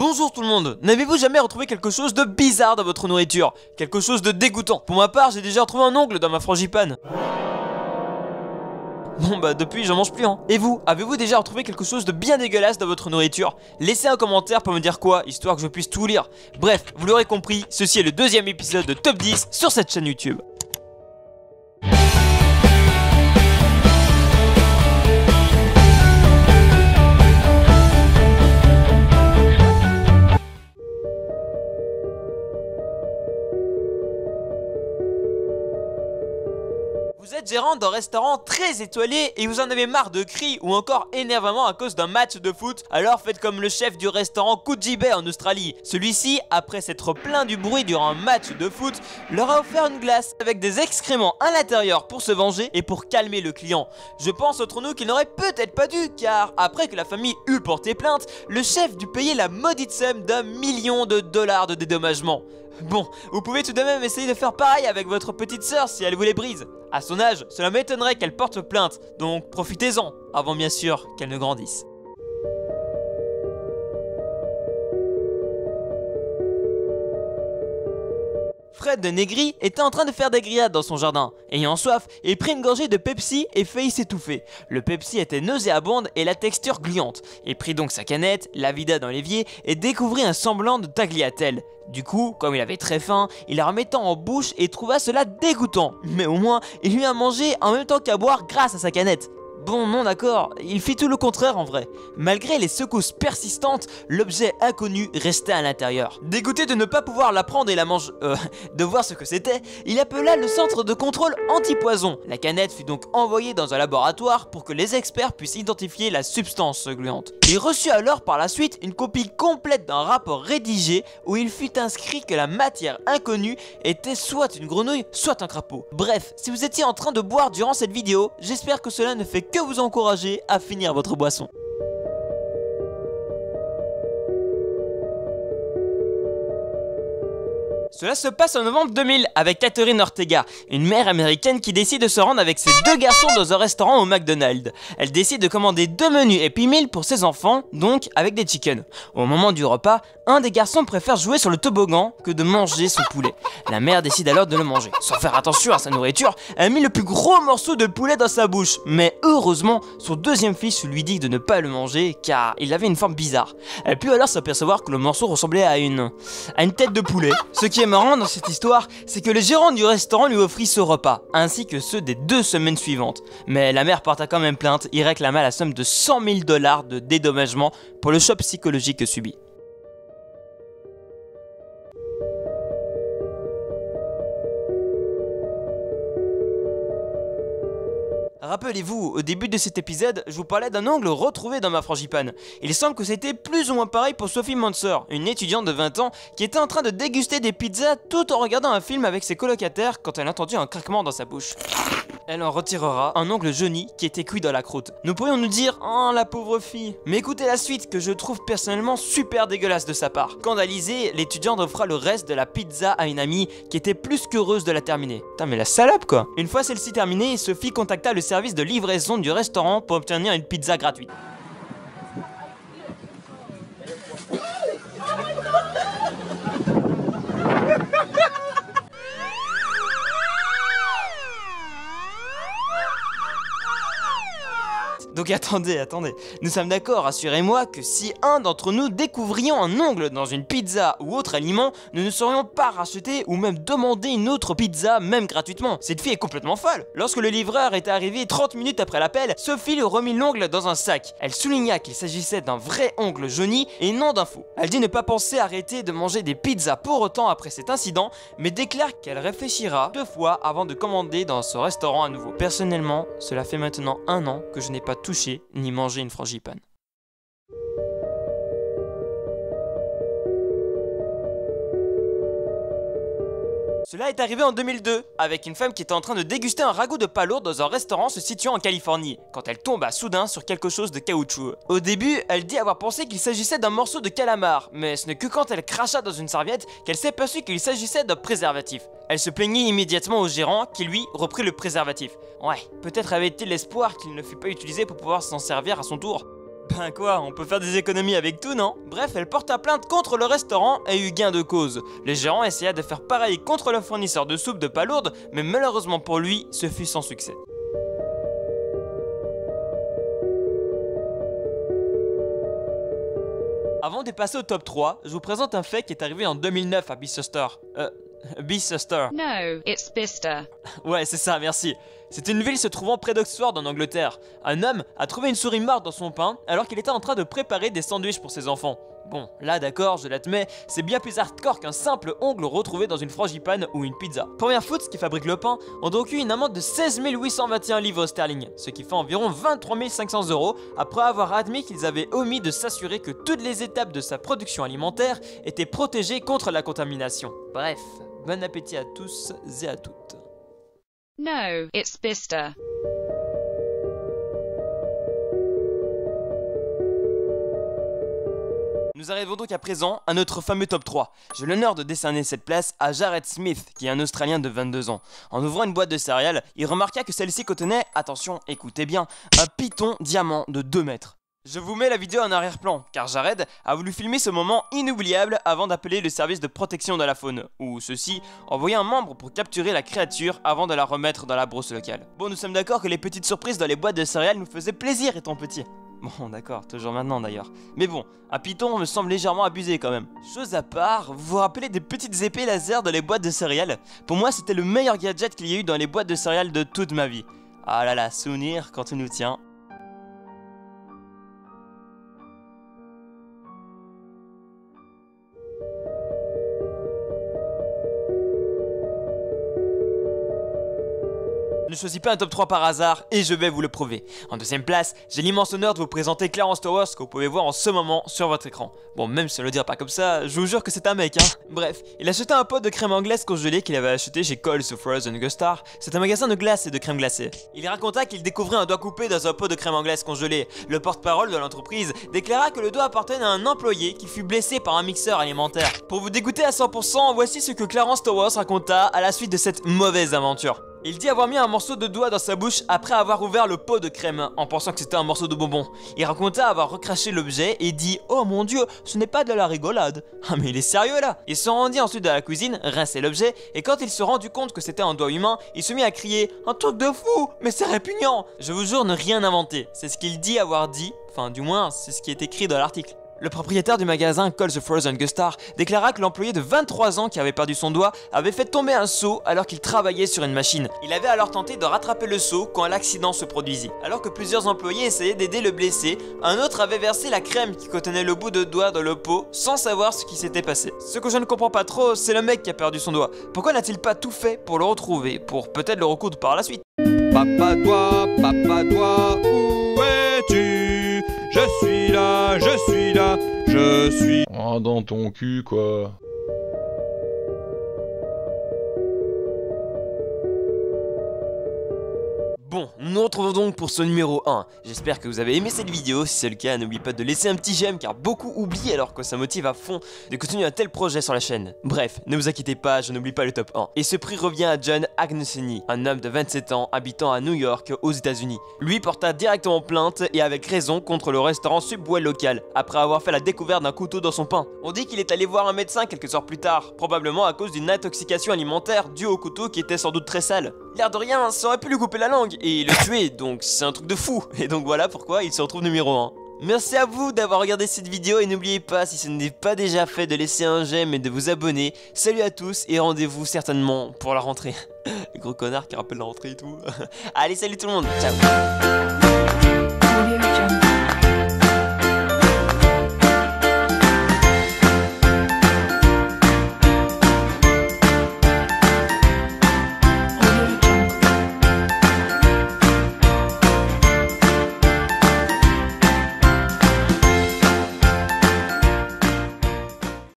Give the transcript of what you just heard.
Bonjour tout le monde. N'avez-vous jamais retrouvé quelque chose de bizarre dans votre nourriture? Quelque chose de dégoûtant? Pour ma part, j'ai déjà retrouvé un ongle dans ma frangipane. Bon bah depuis j'en mange plus hein. Et vous, avez-vous déjà retrouvé quelque chose de bien dégueulasse dans votre nourriture? Laissez un commentaire pour me dire quoi, histoire que je puisse tout lire. Bref, vous l'aurez compris, ceci est le deuxième épisode de Top 10 sur cette chaîne YouTube. Vous êtes gérant d'un restaurant très étoilé et vous en avez marre de cris ou encore énervement à cause d'un match de foot. Alors faites comme le chef du restaurant Coogee Bay en Australie. Celui-ci, après s'être plaint du bruit durant un match de foot, leur a offert une glace avec des excréments à l'intérieur pour se venger et pour calmer le client. Je pense entre nous qu'il n'aurait peut-être pas dû, car après que la famille eut porté plainte, le chef dut payer la maudite somme d'1 million de dollars de dédommagement. Bon, vous pouvez tout de même essayer de faire pareil avec votre petite sœur si elle vous les brise. À son âge, cela m'étonnerait qu'elle porte plainte, donc profitez-en, avant bien sûr qu'elle ne grandisse. Fred de Negri était en train de faire des grillades dans son jardin. Ayant soif, il prit une gorgée de Pepsi et faillit s'étouffer. Le Pepsi était nauséabond et la texture gluante. Il prit donc sa canette, la vida dans l'évier et découvrit un semblant de tagliatelle. Du coup, comme il avait très faim, il la remettant en bouche et trouva cela dégoûtant. Mais au moins, il eut à manger en même temps qu'à boire grâce à sa canette. Bon, non d'accord, il fit tout le contraire en vrai. Malgré les secousses persistantes, l'objet inconnu restait à l'intérieur. Dégoûté de ne pas pouvoir la prendre et la manger, de voir ce que c'était, il appela le centre de contrôle anti-poison. La canette fut donc envoyée dans un laboratoire pour que les experts puissent identifier la substance gluante. Il reçut alors par la suite une copie complète d'un rapport rédigé où il fut inscrit que la matière inconnue était soit une grenouille, soit un crapaud. Bref, si vous étiez en train de boire durant cette vidéo, j'espère que cela ne fait que vous encourager à finir votre boisson. Cela se passe en novembre 2000 avec Catherine Ortega, une mère américaine qui décide de se rendre avec ses deux garçons dans un restaurant au McDonald's. Elle décide de commander 2 menus Happy Meal pour ses enfants, donc avec des chickens. Au moment du repas, un des garçons préfère jouer sur le toboggan que de manger son poulet. La mère décide alors de le manger. Sans faire attention à sa nourriture, elle mit le plus gros morceau de poulet dans sa bouche. Mais heureusement, son deuxième fils lui dit de ne pas le manger car il avait une forme bizarre. Elle put alors s'apercevoir que le morceau ressemblait à une tête de poulet. Ce qui est marrant dans cette histoire, c'est que le gérant du restaurant lui offrit ce repas, ainsi que ceux des 2 semaines suivantes. Mais la mère porta quand même plainte et réclama la somme de 100 000 $ de dédommagement pour le choc psychologique subi. Rappelez-vous, au début de cet épisode, je vous parlais d'un ongle retrouvé dans ma frangipane. Il semble que c'était plus ou moins pareil pour Sophie Mansour, une étudiante de 20 ans qui était en train de déguster des pizzas tout en regardant un film avec ses colocataires quand elle entendit un craquement dans sa bouche. Elle en retirera un ongle jauni qui était cuit dans la croûte. Nous pourrions nous dire, oh la pauvre fille. Mais écoutez la suite que je trouve personnellement super dégueulasse de sa part. Scandalisée, l'étudiante offra le reste de la pizza à une amie qui était plus qu'heureuse de la terminer. Putain mais la salope quoi. Une fois celle-ci terminée, Sophie contacta le service de livraison du restaurant pour obtenir une pizza gratuite. Donc attendez, nous sommes d'accord, rassurez-moi, que si un d'entre nous découvrions un ongle dans une pizza ou autre aliment, nous ne saurions pas racheter ou même demander une autre pizza, même gratuitement. Cette fille est complètement folle. Lorsque le livreur est arrivé 30 minutes après l'appel, Sophie lui remit l'ongle dans un sac. Elle souligna qu'il s'agissait d'un vrai ongle jauni et non d'un faux. Elle dit ne pas penser arrêter de manger des pizzas pour autant après cet incident, mais déclare qu'elle réfléchira 2 fois avant de commander dans ce restaurant à nouveau. Personnellement, cela fait maintenant 1 an que je n'ai pas toucher ni manger une frangipane. Cela est arrivé en 2002, avec une femme qui était en train de déguster un ragoût de palourde dans un restaurant se situant en Californie, quand elle tomba soudain sur quelque chose de caoutchouc. Au début, elle dit avoir pensé qu'il s'agissait d'un morceau de calamar, mais ce n'est que quand elle cracha dans une serviette qu'elle s'est aperçue qu'il s'agissait d'un préservatif. Elle se plaignit immédiatement au gérant, qui lui reprit le préservatif. Ouais, peut-être avait-il l'espoir qu'il ne fût pas utilisé pour pouvoir s'en servir à son tour. Ben quoi, on peut faire des économies avec tout, non? Bref, elle porta plainte contre le restaurant et eut gain de cause. Le gérant essaya de faire pareil contre le fournisseur de soupe de Palourde, mais malheureusement pour lui, ce fut sans succès. Avant de passer au top 3, je vous présente un fait qui est arrivé en 2009 à Bicester. Bicester. No, it's Bicester. Ouais, c'est ça, merci. C'est une ville se trouvant près d'Oxford en Angleterre. Un homme a trouvé une souris morte dans son pain alors qu'il était en train de préparer des sandwichs pour ses enfants. Bon, là d'accord, je l'admets, c'est bien plus hardcore qu'un simple ongle retrouvé dans une frangipane ou une pizza. Première Foods, qui fabrique le pain, ont donc eu une amende de 16 821 livres sterling, ce qui fait environ 23 500 € après avoir admis qu'ils avaient omis de s'assurer que toutes les étapes de sa production alimentaire étaient protégées contre la contamination. Bref, bon appétit à tous et à toutes. No, it's Bicester. Nous arrivons donc à présent à notre fameux top 3. J'ai l'honneur de décerner cette place à Jared Smith, qui est un Australien de 22 ans. En ouvrant une boîte de céréales, il remarqua que celle-ci contenait, attention, écoutez bien, un python diamant de 2 mètres. Je vous mets la vidéo en arrière-plan, car Jared a voulu filmer ce moment inoubliable avant d'appeler le service de protection de la faune, où ceux-ci envoyaient un membre pour capturer la créature avant de la remettre dans la brousse locale. Bon, nous sommes d'accord que les petites surprises dans les boîtes de céréales nous faisaient plaisir étant petits. Bon, d'accord, toujours maintenant d'ailleurs. Mais bon, un python me semble légèrement abusé quand même. Chose à part, vous vous rappelez des petites épées laser dans les boîtes de céréales? Pour moi, c'était le meilleur gadget qu'il y a eu dans les boîtes de céréales de toute ma vie. Ah là là, souvenir quand on nous tient. Je ne choisis pas un top 3 par hasard et je vais vous le prouver. En deuxième place, j'ai l'immense honneur de vous présenter Clarence Towers que vous pouvez voir en ce moment sur votre écran. Bon, même si on le dira pas comme ça, je vous jure que c'est un mec, hein. Bref, il achetait un pot de crème anglaise congelée qu'il avait acheté chez Coles ou Frozen Gustar. C'est un magasin de glace et de crème glacée. Il raconta qu'il découvrait un doigt coupé dans un pot de crème anglaise congelée. Le porte-parole de l'entreprise déclara que le doigt appartenait à un employé qui fut blessé par un mixeur alimentaire. Pour vous dégoûter à 100%, voici ce que Clarence Towers raconta à la suite de cette mauvaise aventure. Il dit avoir mis un morceau de doigt dans sa bouche après avoir ouvert le pot de crème en pensant que c'était un morceau de bonbon. Il raconta avoir recraché l'objet et dit « Oh mon dieu, ce n'est pas de la rigolade !» Ah mais il est sérieux là. Il se rendit ensuite à la cuisine, rinçait l'objet et quand il se rendit compte que c'était un doigt humain, il se mit à crier « Un truc de fou, mais c'est répugnant !» Je vous jure ne rien inventer, c'est ce qu'il dit avoir dit, enfin du moins c'est ce qui est écrit dans l'article. Le propriétaire du magasin Coles Frozen Gustar déclara que l'employé de 23 ans qui avait perdu son doigt avait fait tomber un seau alors qu'il travaillait sur une machine. Il avait alors tenté de rattraper le seau quand l'accident se produisit. Alors que plusieurs employés essayaient d'aider le blessé, un autre avait versé la crème qui contenait le bout de doigt dans le pot sans savoir ce qui s'était passé. Ce que je ne comprends pas trop, c'est le mec qui a perdu son doigt. Pourquoi n'a-t-il pas tout fait pour le retrouver, pour peut-être le recoudre par la suite? Papa toi, où es-tu? Je suis là, je suis... Ah, dans ton cul, quoi. Bon, nous nous retrouvons donc pour ce numéro 1. J'espère que vous avez aimé cette vidéo. Si c'est le cas, n'oubliez pas de laisser un petit j'aime car beaucoup oublient alors que ça motive à fond de continuer un tel projet sur la chaîne. Bref, ne vous inquiétez pas, je n'oublie pas le top 1. Et ce prix revient à John Agnesini, un homme de 27 ans habitant à New York aux États-Unis. Lui porta directement plainte et avec raison contre le restaurant Subway local après avoir fait la découverte d'un couteau dans son pain. On dit qu'il est allé voir un médecin quelques heures plus tard, probablement à cause d'une intoxication alimentaire due au couteau qui était sans doute très sale. L'air de rien, ça aurait pu lui couper la langue et le tuer, donc c'est un truc de fou. Et donc voilà pourquoi il se retrouve numéro 1. Merci à vous d'avoir regardé cette vidéo et n'oubliez pas, si ce n'est pas déjà fait, de laisser un j'aime et de vous abonner. Salut à tous et rendez-vous certainement pour la rentrée. Le gros connard qui rappelle la rentrée et tout. Allez, salut tout le monde, ciao.